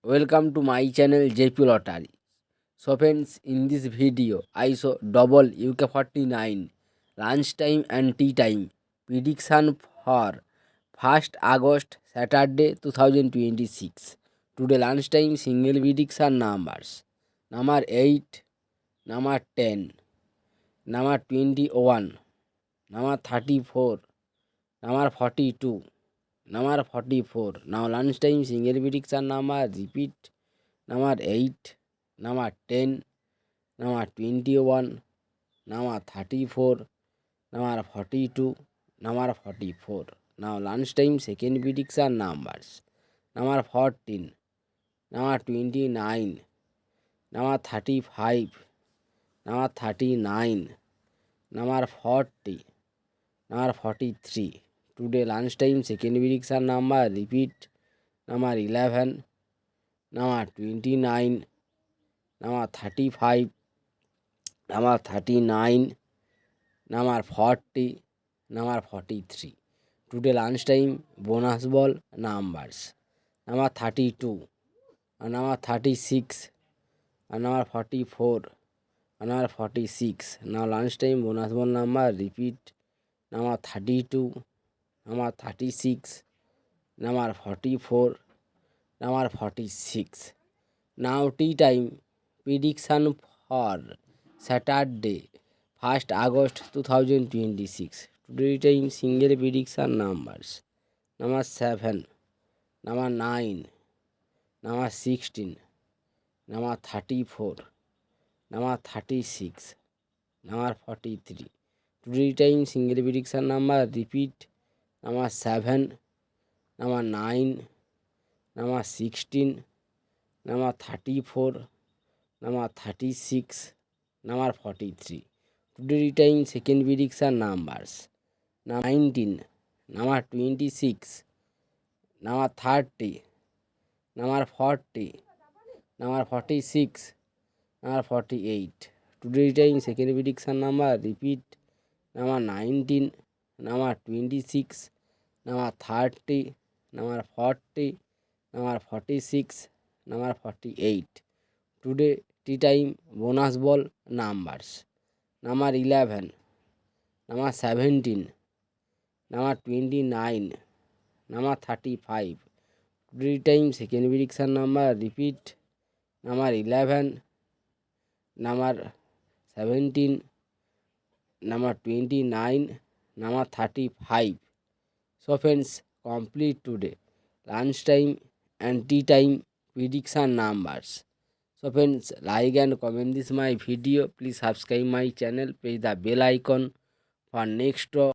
Welcome to my channel JP Lottery. So friends, in this video I show double UK49 lunchtime and tea time prediction for 1st August Saturday 2026. Today lunchtime single prediction numbers: number 8, number 10, number 21, number 34, number 42, number 44. Now lunchtime single prediction number repeat: number 8, number 10, number 21, number 34, number 42, number 44. Now lunchtime second prediction numbers: number 14, number 29, number 35, number 39, number 40, number 43. Today lunchtime second prediction number repeat: number 11, number 29, number 35, number 39, number 40, number 43. Today lunchtime bonus ball numbers: number 32, and number 36, and number 44, and number 46. Now lunchtime bonus ball number repeat: number 32, number 36, number 44, number 46. Now tea time prediction for Saturday 1st August 2026. Today time single prediction numbers: number 7, number 9, number 16, number 34, number 36, number 43. Today time single prediction number repeat: number 7, number 9, number 16, number 34, number 36, number 43. Today time second prediction numbers: number 19, number 26, number 30, number 40, number 46, number 48. Today time second prediction number repeat: number 19, number 26, number 30, number 40, number 46, number 48. Today tea time bonus ball numbers: number 11, number 17, number 29, number 35. Today time second prediction number repeat: number 11, number 17, number 29, number 35. So friends, complete today lunchtime and tea time prediction numbers. So friends, like and comment this my video. Please subscribe my channel. Press the bell icon for next